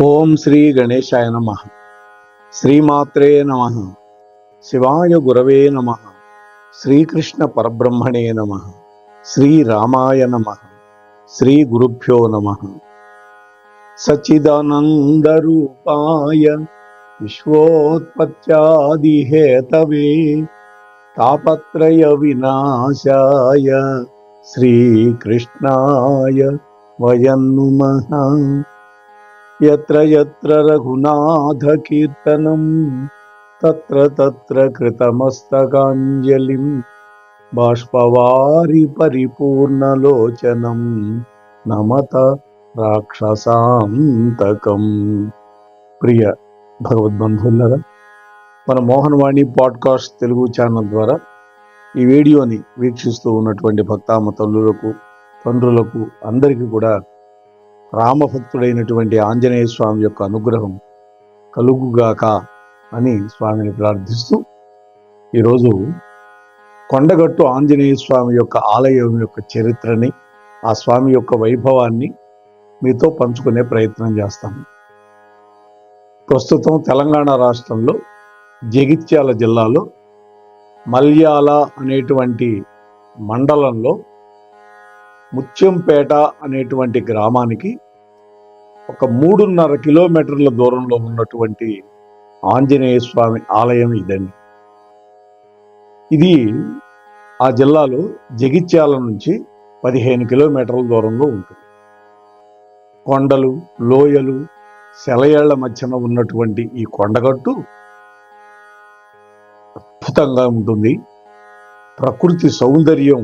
ఓం శ్రీ గణేశాయ నమః. శ్రీమాత్రే నమః. శివాయ గురవే నమః. శ్రీకృష్ణ పరబ్రహ్మణే నమః. శ్రీరామాయ నమః. శ్రీ గురుభ్యో నమః. సచ్చిదానందరూపాయ విశ్వోత్పత్యాదిహేతవే తాపత్రయ వినాశాయ శ్రీకృష్ణాయ వయం నమః. యత్ర యత్ర రఘునాథ కీర్తనం తత్ర తత్ర కృతమస్తకాంజలిం బాష్పవారి పరిపూర్ణలోచనం నమత రాక్షసాంతకం. ప్రియ భగవద్బంధువులారా, మన మోహనవాణి పాడ్కాస్ట్ తెలుగు ఛానల్ ద్వారా ఈ వీడియోని వీక్షిస్తూ ఉన్నటువంటి భక్తామ తల్లులకు, తండ్రులకు అందరికీ కూడా రామభక్తుడైనటువంటి ఆంజనేయ స్వామి యొక్క అనుగ్రహం కలుగుగాక అని స్వామిని ప్రార్థిస్తూ ఈరోజు కొండగట్టు ఆంజనేయ స్వామి యొక్క ఆలయం యొక్క చరిత్రని, ఆ స్వామి యొక్క వైభవాన్ని మీతో పంచుకునే ప్రయత్నం చేస్తాము. ప్రస్తుతం తెలంగాణ రాష్ట్రంలో జగిత్యాల జిల్లాలో మల్యాల అనేటువంటి మండలంలో ముత్యంపేట అనేటువంటి గ్రామానికి ఒక 3.5 కిలోమీటర్ల దూరంలో ఉన్నటువంటి ఆంజనేయ స్వామి ఆలయం ఇదండి. ఇది ఆ జిల్లాలో జగిత్యాల నుంచి 15 కిలోమీటర్ల దూరంలో ఉంటుంది. కొండలు, లోయలు, సెలయేళ్ల మధ్యన ఉన్నటువంటి ఈ కొండగట్టు అద్భుతంగా ఉంటుంది. ప్రకృతి సౌందర్యం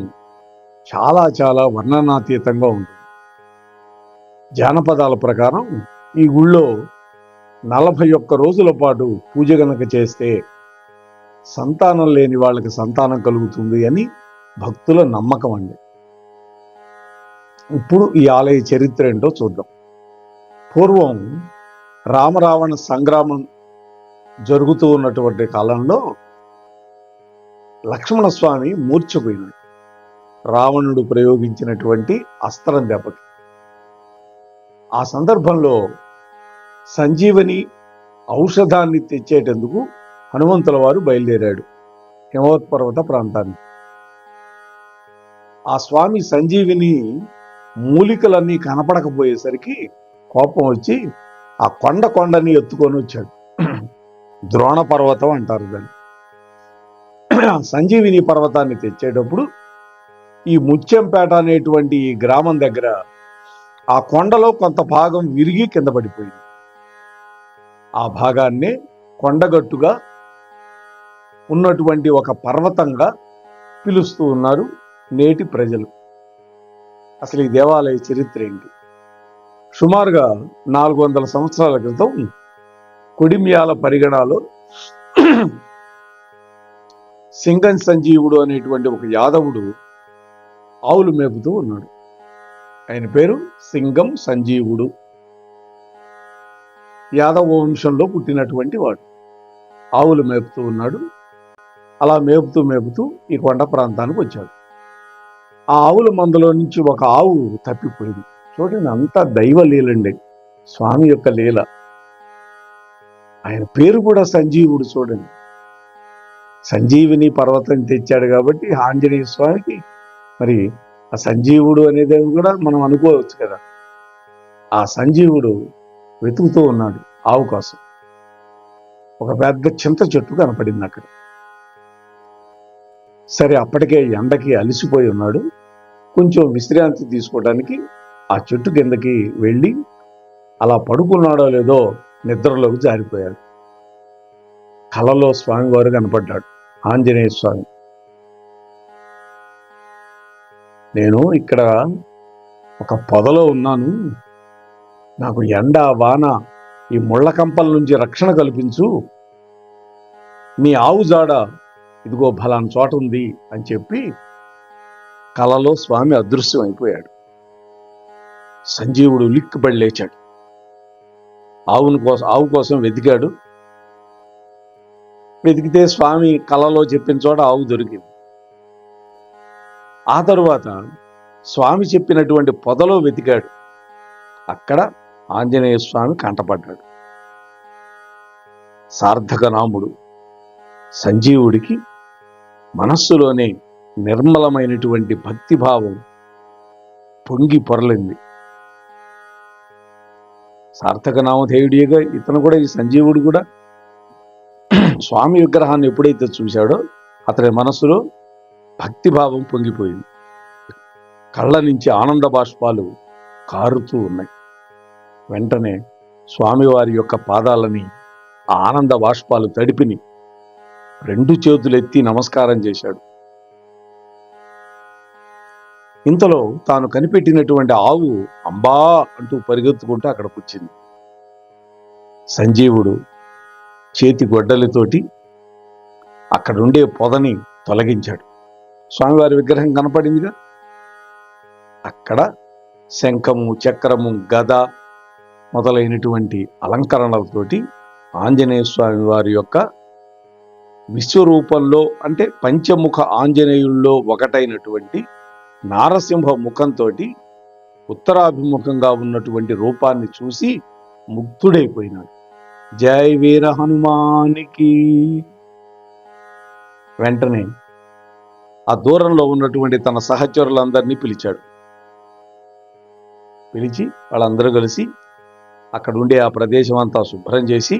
చాలా చాలా వర్ణనాతీతంగా ఉంటుంది. జానపదాల ప్రకారం ఈ గుళ్ళో 41 రోజుల పాటు పూజ గనక చేస్తే సంతానం లేని వాళ్ళకి సంతానం కలుగుతుంది అని భక్తుల నమ్మకం అండి. ఇప్పుడు ఈ ఆలయ చరిత్ర ఏంటో చూద్దాం. పూర్వం రామరావణ సంగ్రామం జరుగుతూ ఉన్నటువంటి కాలంలో లక్ష్మణస్వామి మూర్ఛపోయినాడు రావణుడు ప్రయోగించినటువంటి అస్త్రం దెబ్బకి. ఆ సందర్భంలో సంజీవని ఔషధాన్ని తెచ్చేటందుకు హనుమంతుల వారు బయలుదేరాడు హిమవత్పర్వత ప్రాంతాన్ని. ఆ స్వామి సంజీవిని మూలికలన్నీ కనపడకపోయేసరికి కోపం వచ్చి ఆ కొండని ఎత్తుకొని వచ్చాడు. ద్రోణ పర్వతం అంటారు దాన్ని. సంజీవిని పర్వతాన్ని తెచ్చేటప్పుడు ఈ ముత్యంపేట అనేటువంటి ఈ గ్రామం దగ్గర ఆ కొండలో కొంత భాగం విరిగి కింద పడిపోయింది. ఆ భాగాన్ని కొండగట్టుగా ఉన్నటువంటి ఒక పర్వతంగా పిలుస్తూ ఉన్నారు నేటి ప్రజలు. అసలు ఈ దేవాలయ చరిత్ర ఏంటి? సుమారుగా 400 సంవత్సరాల క్రితం కొడిమ్యాల పరిగణాలో సింగం సంజీవుడు అనేటువంటి ఒక యాదవుడు ఆవులు మేపుతూ ఉన్నాడు. ఆయన పేరు సింగం సంజీవుడు. యాదవ వంశంలో పుట్టినటువంటి వాడు. ఆవులు మేపుతూ ఉన్నాడు. అలా మేపుతూ ఈ కొండ ప్రాంతానికి వచ్చాడు. ఆ ఆవుల మందలో నుంచి ఒక ఆవు తప్పిపోయింది. చూడండి, అంతా దైవ లీలండి, స్వామి యొక్క లీల. ఆయన పేరు కూడా సంజీవుడు. చూడండి, సంజీవిని పర్వతం తెచ్చాడు కాబట్టి ఆంజనేయ స్వామికి మరి ఆ సంజీవుడు అనేది కూడా మనం అనుకోవచ్చు కదా. ఆ సంజీవుడు వెతుకుతూ ఉన్నాడు ఆవు కోసం. ఒక పెద్ద చింత చెట్టు కనపడింది అక్కడ. సరే, అప్పటికే ఎండకి అలసిపోయి ఉన్నాడు. కొంచెం విశ్రాంతి తీసుకోవడానికి ఆ చెట్టు కిందకి వెళ్ళి అలా పడుకున్నాడో లేదో నిద్రలోకి జారిపోయాడు. కలలో స్వామివారు కనపడ్డాడు, ఆంజనేయ స్వామి. నేను ఇక్కడ ఒక పొదలో ఉన్నాను, నాకు ఎండ వాన ఈ ముళ్ళ కంపల నుంచి రక్షణ కల్పించు, నీ ఆవు జాడ ఇదిగో ఫలానా చోట ఉంది అని చెప్పి కలలో స్వామి అదృశ్యం అయిపోయాడు. సంజీవుడు లిక్కుపడి లేచాడు. ఆవు కోసం వెతికాడు. వెతికితే స్వామి కలలో చెప్పిన చోట ఆవు దొరికింది. ఆ తరువాత స్వామి చెప్పినటువంటి పొదలో వెతికాడు. అక్కడ ఆంజనేయ స్వామి కంటపడ్డాడు. సార్థకనాముడు సంజీవుడికి మనస్సులోనే నిర్మలమైనటువంటి భక్తిభావం పొంగి పొరలింది. సార్థకనామధేయుడిగా ఇతను కూడా, ఈ సంజీవుడు కూడా స్వామి విగ్రహాన్ని ఎప్పుడైతే చూశాడో అతని మనస్సులో భక్తిభావం పొంగిపోయింది. కళ్ళ నుంచి ఆనంద బాష్పాలు కారుతూ ఉన్నాయి. వెంటనే స్వామివారి యొక్క పాదాలని ఆ ఆనంద బాష్పాలు తడిపిని 2 చేతులెత్తి నమస్కారం చేశాడు. ఇంతలో తాను కనిపెట్టినటువంటి ఆవు అంబా అంటూ పరిగెత్తుకుంటూ అక్కడికి వచ్చింది. సంజీవుడు చేతి గొడ్డలితోటి అక్కడుండే పొదని తొలగించాడు. స్వామివారి విగ్రహం కనపడిందిగా. అక్కడ శంఖము, చక్రము, గద మొదలైనటువంటి అలంకరణలతోటి ఆంజనేయ స్వామి వారి యొక్క విశ్వరూపంలో, అంటే పంచముఖ ఆంజనేయుల్లో ఒకటైనటువంటి నారసింహ ముఖంతో ఉత్తరాభిముఖంగా ఉన్నటువంటి రూపాన్ని చూసి ముగ్ధుడైపోయినాడు. జై వీర హనుమానికి. వెంటనే ఆ దూరంలో ఉన్నటువంటి తన సహచరులందరినీ పిలిచాడు. పిలిచి వాళ్ళందరూ కలిసి అక్కడ ఉండే ఆ ప్రదేశం అంతా శుభ్రం చేసి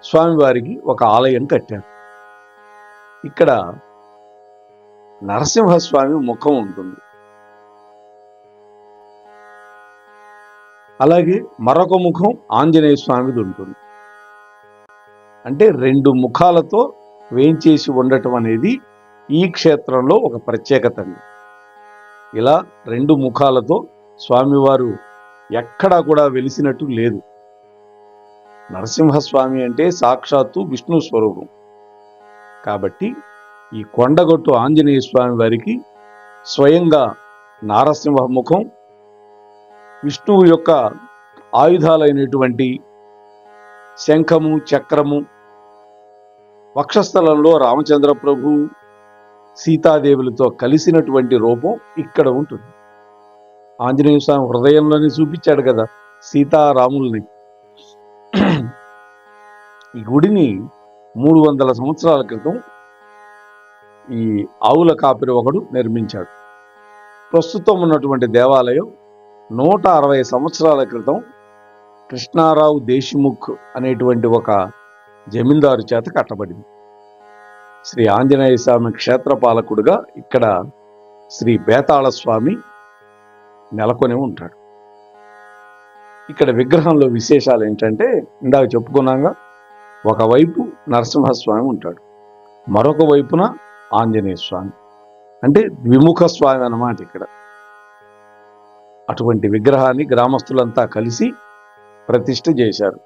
స్వామివారికి ఒక ఆలయం కట్టారు. ఇక్కడ నరసింహస్వామి ముఖం ఉంటుంది. అలాగే మరొక ముఖం ఆంజనేయ స్వామిది ఉంటుంది. అంటే 2 ముఖాలతో వేంచేసి ఉండటం అనేది ఈ క్షేత్రంలో ఒక ప్రత్యేకత. ఇలా 2 ముఖాలతో స్వామివారు ఎక్కడా కూడా వెలిసినట్టు లేదు. నరసింహస్వామి అంటే సాక్షాత్తు విష్ణు స్వరూపం. కాబట్టి ఈ కొండగొట్టు ఆంజనేయ స్వామి వారికి స్వయంగా నారసింహ ముఖం, విష్ణువు యొక్క ఆయుధాలైనటువంటి శంఖము, చక్రము, వక్షస్థలంలో రామచంద్ర ప్రభు, సీతాదేవులతో కలిసినటువంటి రూపం ఇక్కడ ఉంటుంది. ఆంజనేయ స్వామి హృదయంలోనే చూపించాడు కదా సీతారాముల్ని. ఈ గుడిని 300 సంవత్సరాల క్రితం ఈ ఆవుల కాపిరి ఒకడు నిర్మించాడు. ప్రస్తుతం ఉన్నటువంటి దేవాలయం 160 సంవత్సరాల క్రితం కృష్ణారావు దేశముఖ్ అనేటువంటి ఒక జమీందారు చేత కట్టబడింది. శ్రీ ఆంజనేయ స్వామి క్షేత్రపాలకుడుగా ఇక్కడ శ్రీ బేతాళ స్వామి నెలకొని ఉంటాడు. ఇక్కడ విగ్రహంలో విశేషాలు ఏంటంటే, ఇందాక చెప్పుకున్నాగా, ఒకవైపు నరసింహస్వామి ఉంటాడు, మరొక వైపున ఆంజనేయ స్వామి, అంటే ద్విముఖ స్వామి అన్నమాట ఇక్కడ. అటువంటి విగ్రహాన్ని గ్రామస్తులంతా కలిసి ప్రతిష్ఠ చేశారు.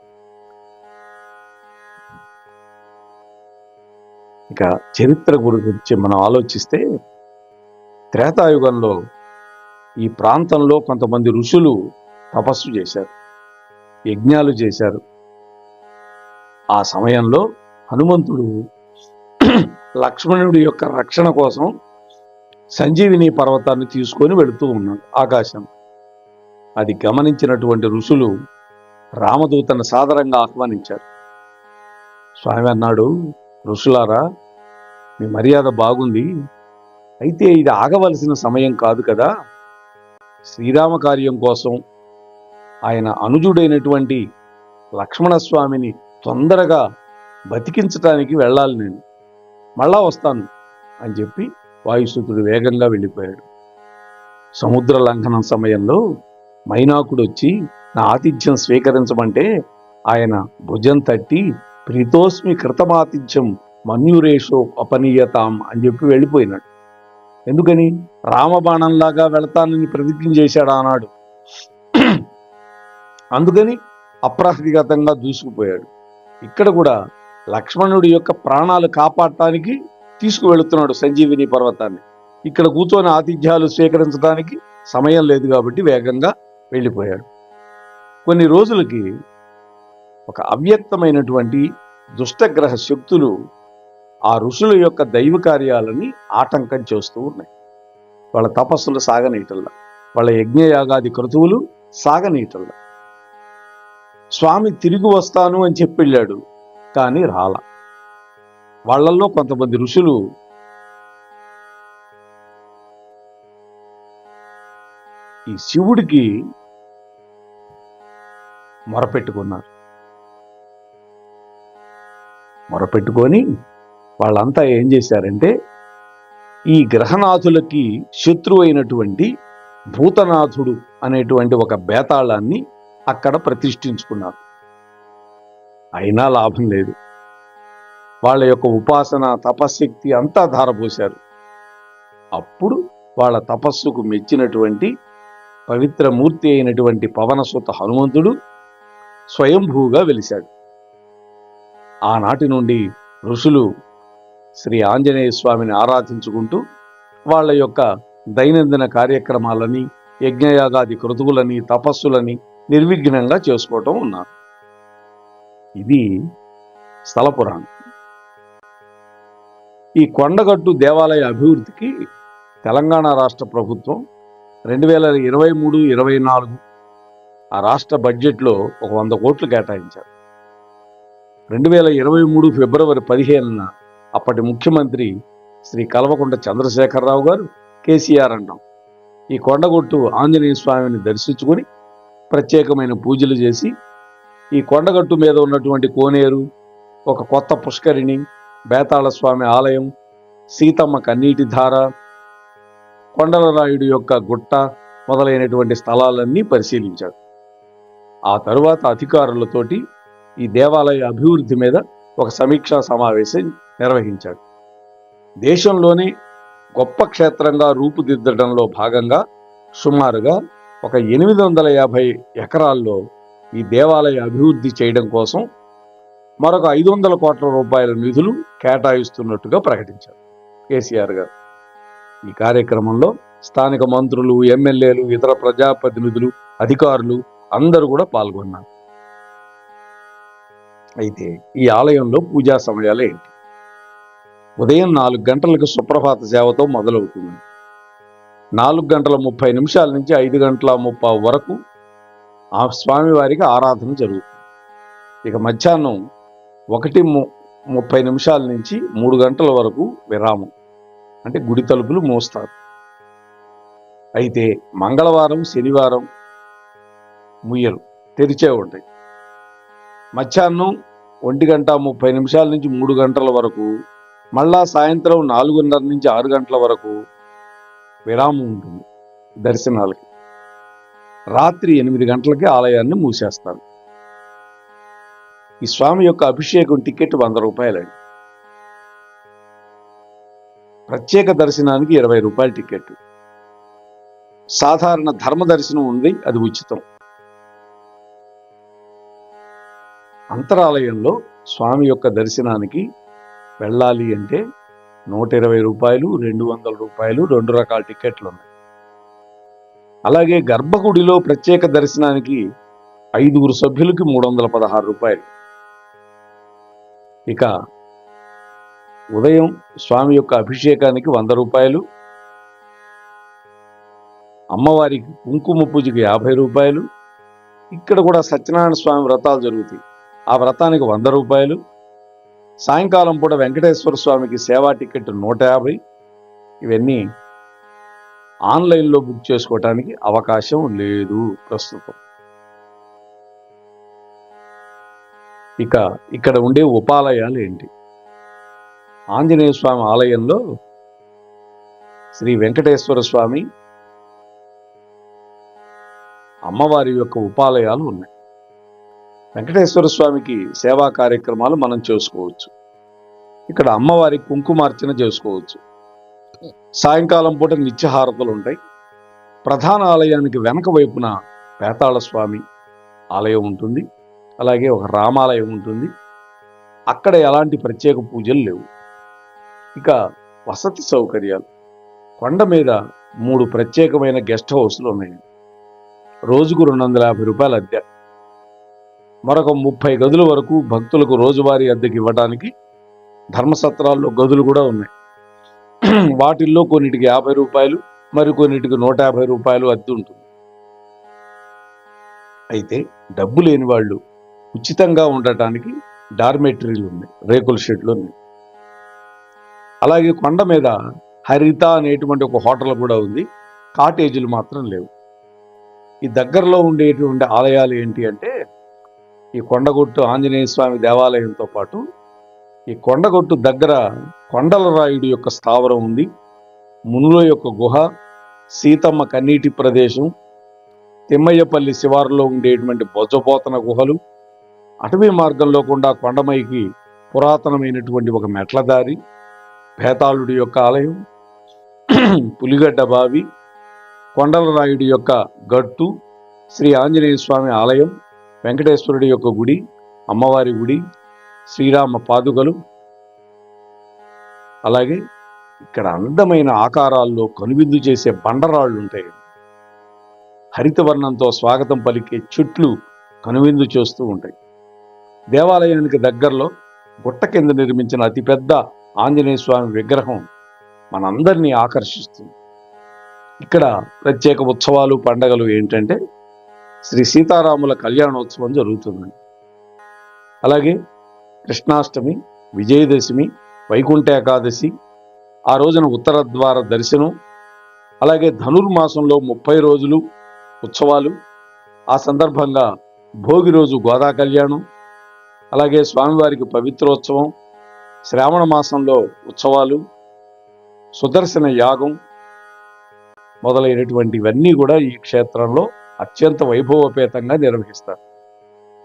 ఇక చరిత్ర గురించి మనం ఆలోచిస్తే, త్రేతాయుగంలో ఈ ప్రాంతంలో కొంతమంది ఋషులు తపస్సు చేశారు, యజ్ఞాలు చేశారు. ఆ సమయంలో హనుమంతుడు లక్ష్మణుడి యొక్క రక్షణ కోసం సంజీవిని పర్వతాన్ని తీసుకొని వెళుతూ ఉన్నాడు ఆకాశం. అది గమనించినటువంటి ఋషులు రామదూతను సాదరంగా ఆహ్వానించారు. స్వామి అన్నాడు, ఋషులారా, మీ మర్యాద బాగుంది, అయితే ఇది ఆగవలసిన సమయం కాదు కదా. శ్రీరామ కార్యం కోసం ఆయన అనుజుడైనటువంటి లక్ష్మణస్వామిని తొందరగా బతికించటానికి వెళ్ళాలి, నేను మళ్ళా వస్తాను అని చెప్పి వాయుసుతుడు వేగంగా వెళ్ళిపోయాడు. సముద్ర లంఘనం సమయంలో మైనాకుడు వచ్చి నా ఆతిథ్యం స్వీకరించమంటే ఆయన భుజం తట్టి ప్రీతోస్మి కృతమాతిథ్యం మన్యురేషో అపనీయతాం అని చెప్పి వెళ్ళిపోయినాడు. ఎందుకని? రామబాణంలాగా వెళతానని ప్రతిజ్ఞ చేశాడు ఆనాడు. అందుకని అప్రహతిగతంగా దూసుకుపోయాడు. ఇక్కడ కూడా లక్ష్మణుడి యొక్క ప్రాణాలు కాపాడటానికి తీసుకువెళుతున్నాడు సంజీవిని పర్వతాన్ని. ఇక్కడ కూర్చొని ఆతిథ్యాలు స్వీకరించడానికి సమయం లేదు కాబట్టి వేగంగా వెళ్ళిపోయాడు. కొన్ని రోజులకి ఒక అవ్యక్తమైనటువంటి దుష్టగ్రహ శక్తులు ఆ ఋషుల యొక్క దైవ కార్యాలని ఆటంకం చేస్తూ ఉన్నాయి. వాళ్ళ తపస్సులు సాగనీయటల్లా, వాళ్ళ యజ్ఞయాగాది క్రతువులు సాగనీయటల్లా. స్వామి తిరిగి వస్తాను అని చెప్పి వెళ్ళాడు, కానీ రాల. వాళ్ళల్లో కొంతమంది ఋషులు ఈ శివుడికి మొరపెట్టుకొని వాళ్ళంతా ఏం చేశారంటే, ఈ గ్రహనాథులకి శత్రువు అయినటువంటి భూతనాథుడు అనేటువంటి ఒక బేతాళాన్ని అక్కడ ప్రతిష్ఠించుకున్నారు. అయినా లాభం లేదు. వాళ్ళ యొక్క ఉపాసన తపశ్శక్తి అంతా ధారపోశారు. అప్పుడు వాళ్ళ తపస్సుకు మెచ్చినటువంటి పవిత్ర మూర్తి అయినటువంటి పవనసుత హనుమంతుడు స్వయంభూగా వెలిశాడు. ఆనాటి నుండి ఋషులు శ్రీ ఆంజనేయ స్వామిని ఆరాధించుకుంటూ వాళ్ళ యొక్క దైనందిన కార్యక్రమాలని, యజ్ఞయాగాది క్రతువులని, తపస్సులని నిర్విఘ్నంగా చేసుకోవటం ఉన్నారు. ఇది స్థల పురాణం. ఈ కొండగట్టు దేవాలయ అభివృద్ధికి తెలంగాణ రాష్ట్ర ప్రభుత్వం 2023-24 ఆ రాష్ట్ర బడ్జెట్లో ఒక 100 కోట్లు కేటాయించారు. 2023 ఫిబ్రవరి 15న అప్పటి ముఖ్యమంత్రి శ్రీ కల్వకుంట్ల చంద్రశేఖరరావు గారు, కేసీఆర్ అంటాం, ఈ కొండగొట్టు ఆంజనేయ స్వామిని దర్శించుకొని ప్రత్యేకమైన పూజలు చేసి, ఈ కొండగట్టు మీద ఉన్నటువంటి కోనేరు, ఒక కొత్త పుష్కరిణి, బేతాళ స్వామి ఆలయం, సీతమ్మ కన్నీటి ధార, కొండలరాయుడు యొక్క గుట్ట మొదలైనటువంటి స్థలాలన్నీ పరిశీలించాడు. ఆ తరువాత అధికారులతోటి ఈ దేవాలయ అభివృద్ధి మీద ఒక సమీక్షా సమావేశం నిర్వహించాడు. దేశంలోనే గొప్ప క్షేత్రంగా రూపుదిద్దడంలో భాగంగా సుమారుగా ఒక 850 ఎకరాల్లో ఈ దేవాలయ అభివృద్ధి చేయడం కోసం మరొక 500 కోట్ల రూపాయల నిధులు కేటాయిస్తున్నట్టుగా ప్రకటించారు కేసీఆర్ గారు. ఈ కార్యక్రమంలో స్థానిక మంత్రులు, ఎమ్మెల్యేలు, ఇతర ప్రజాప్రతినిధులు, అధికారులు అందరూ కూడా పాల్గొన్నారు. అయితే ఈ ఆలయంలో పూజా సమయాలు ఏంటి? ఉదయం 4 గంటలకు సుప్రభాత సేవతో మొదలవుతుంది. 4:30 నుంచి 5:30 వరకు ఆ స్వామివారికి ఆరాధన జరుగుతుంది. ఇక మధ్యాహ్నం 1:30 నుంచి 3 గంటల వరకు విరామం, అంటే గుడి తలుపులు మూస్తారు. అయితే మంగళవారం, శనివారం ముయ్యలు తెరిచే ఉంటాయి. మధ్యాహ్నం 1:30 నుంచి 3 గంటల వరకు, మళ్ళా సాయంత్రం 4:30 నుంచి 6 గంటల వరకు విరామం ఉంటుంది దర్శనాలకి. రాత్రి 8 గంటలకి ఆలయాన్ని మూసేస్తారు. ఈ స్వామి యొక్క అభిషేకం టికెట్ 100 రూపాయలండి. ప్రత్యేక దర్శనానికి 20 రూపాయల టికెట్. సాధారణ ధర్మ దర్శనం ఉంది, అది ఉచితం. అంతరాలయంలో స్వామి యొక్క దర్శనానికి వెళ్ళాలి అంటే 120 రూపాయలు, 200 రూపాయలు 2 రకాల టికెట్లు ఉన్నాయి. అలాగే గర్భగుడిలో ప్రత్యేక దర్శనానికి 5 సభ్యులకి 316 రూపాయలు. ఇక ఉదయం స్వామి యొక్క అభిషేకానికి 100 రూపాయలు, అమ్మవారికి కుంకుమ పూజకి 50 రూపాయలు. ఇక్కడ కూడా సత్యనారాయణ స్వామి వ్రతాలు జరుగుతాయి, ఆ వ్రతానికి 100 రూపాయలు. సాయంకాలం పూట వెంకటేశ్వర స్వామికి సేవా టికెట్ 150. ఇవన్నీ ఆన్లైన్లో బుక్ చేసుకోవటానికి అవకాశం లేదు ప్రస్తుతం. ఇక ఇక్కడ ఉండే ఉపాలయాలు ఏంటి? ఆంజనేయ స్వామి ఆలయంలో శ్రీ వెంకటేశ్వర స్వామి, అమ్మవారి యొక్క ఉపాలయాలు ఉన్నాయి. వెంకటేశ్వర స్వామికి సేవా కార్యక్రమాలు మనం చేసుకోవచ్చు. ఇక్కడ అమ్మవారికి కుంకుమార్చన చేసుకోవచ్చు. సాయంకాలం పూట నిత్యహారతలు ఉంటాయి. ప్రధాన ఆలయానికి వెనక వైపున బేతాళ స్వామి ఆలయం ఉంటుంది, అలాగే ఒక రామాలయం ఉంటుంది. అక్కడ ఎలాంటి ప్రత్యేక పూజలు లేవు. ఇక వసతి సౌకర్యాలు, కొండ మీద 3 ప్రత్యేకమైన గెస్ట్ హౌస్లు ఉన్నాయి. రోజుకు 250 రూపాయల అద్దె. మరొక 30 గదుల వరకు భక్తులకు రోజువారీ అద్దెకి ఇవ్వడానికి ధర్మసత్రాల్లో గదులు కూడా ఉన్నాయి. వాటిల్లో కొన్నిటికి 50 రూపాయలు, మరికొన్నిటికి 150 రూపాయలు అద్దె ఉంటుంది. అయితే డబ్బు లేని వాళ్ళు ఉచితంగా ఉండటానికి డార్మెటరీలు ఉన్నాయి, రేకుల షెడ్లు ఉన్నాయి. అలాగే కొండ మీద హరిత అనేటువంటి ఒక హోటల్ కూడా ఉంది, కాటేజీలు మాత్రం లేవు. ఈ దగ్గరలో ఉండేటువంటి ఆలయాలు ఏంటి అంటే ఈ కొండగొట్టు ఆంజనేయ స్వామి దేవాలయంతో పాటు ఈ కొండగొట్టు దగ్గర కొండలరాయుడు యొక్క స్థావరం ఉంది, మునుల యొక్క గుహ, సీతమ్మ కన్నీటి ప్రదేశం, తిమ్మయ్యపల్లి శివారులో ఉండేటువంటి బొజ్జపోతన గుహలు, అటవీ మార్గంలో కూడా కొండమైకి పురాతనమైనటువంటి ఒక మెట్లదారి, భేతాళుడి యొక్క ఆలయం, పులిగడ్డ బావి, కొండలరాయుడి యొక్క గట్టు, శ్రీ ఆంజనేయ స్వామి ఆలయం, వెంకటేశ్వరుడి యొక్క గుడి, అమ్మవారి గుడి, శ్రీరామ పాదుకలు, అలాగే ఇక్కడ అందమైన ఆకారాల్లో కనువిందు చేసే బండరాళ్ళు ఉంటాయి. హరితవర్ణంతో స్వాగతం పలికే చెట్లు కనువిందు చేస్తూ ఉంటాయి. దేవాలయానికి దగ్గరలో గుట్ట కింద నిర్మించిన అతిపెద్ద ఆంజనేయ స్వామి విగ్రహం మనందరినీ ఆకర్షిస్తుంది. ఇక్కడ ప్రత్యేక ఉత్సవాలు, పండగలు ఏంటంటే శ్రీ సీతారాముల కళ్యాణోత్సవం జరుగుతుంది. అలాగే కృష్ణాష్టమి, విజయదశమి, వైకుంఠ ఏకాదశి, ఆ రోజున ఉత్తర ద్వార దర్శనం, అలాగే ధనుర్మాసంలో 30 రోజులు ఉత్సవాలు, ఆ సందర్భంగా భోగి రోజు గోదా కళ్యాణం, అలాగే స్వామివారికి పవిత్రోత్సవం, శ్రావణ మాసంలో ఉత్సవాలు, సుదర్శన యాగం మొదలైనటువంటివన్నీ కూడా ఈ క్షేత్రంలో అత్యంత వైభవోపేతంగా నిర్వహిస్తారు.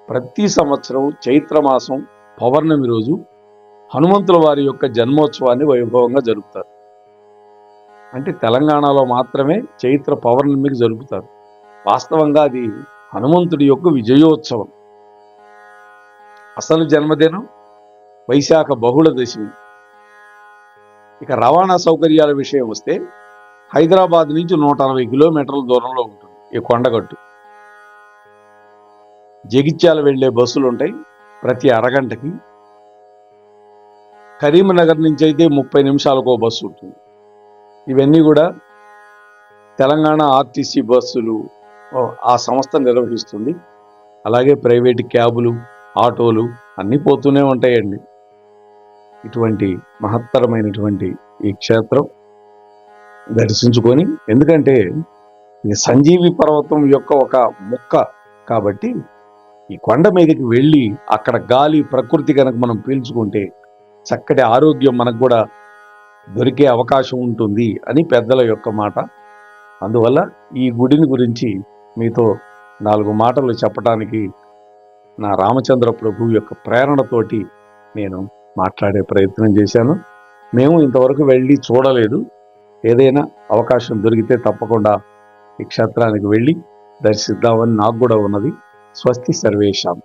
ప్రతి సంవత్సరం చైత్రమాసం పౌర్ణమి రోజు హనుమంతుల వారి యొక్క జన్మోత్సవాన్ని వైభవంగా జరుపుతారు. అంటే తెలంగాణలో మాత్రమే చైత్ర పౌర్ణమికి జరుపుతారు. వాస్తవంగా అది హనుమంతుడి యొక్క విజయోత్సవం. అసలు జన్మదినం వైశాఖ బహుళ దశమి. ఇక రవాణా సౌకర్యాల విషయం వస్తే హైదరాబాద్ నుంచి 160 కిలోమీటర్ల దూరంలో ఉంటుంది ఈ కొండగట్టు. జగిత్యాల వెళ్లే బస్సులు ఉంటాయి ప్రతి అరగంటకి. కరీంనగర్ నుంచి అయితే 30 నిమిషాలకు బస్సు ఉంటుంది. ఇవన్నీ కూడా తెలంగాణ ఆర్టీసీ బస్సులు ఆ సంస్థ నిర్వహిస్తుంది. అలాగే ప్రైవేట్ క్యాబులు, ఆటోలు అన్నీ పోతూనే ఉంటాయండి. ఇటువంటి మహత్తరమైనటువంటి ఈ క్షేత్రం దర్శించుకొని, ఎందుకంటే ఇది సంజీవి పర్వతం యొక్క ఒక ముక్క కాబట్టి ఈ కొండ మీదకి వెళ్ళి అక్కడ గాలి, ప్రకృతి కనుక మనం పీల్చుకుంటే చక్కటి ఆరోగ్యం మనకు కూడా దొరికే అవకాశం ఉంటుంది అని పెద్దల యొక్క మాట. అందువల్ల ఈ గుడిని గురించి మీతో 4 మాటలు చెప్పడానికి నా రామచంద్ర ప్రభు యొక్క ప్రేరణతోటి నేను మాట్లాడే ప్రయత్నం చేశాను. మేము ఇంతవరకు వెళ్ళి చూడలేదు. ఏదైనా అవకాశం దొరికితే తప్పకుండా ఈ క్షేత్రానికి వెళ్ళి దర్శిద్దామని నాకు కూడా ఉన్నది. స్వస్తి సర్వేషాం.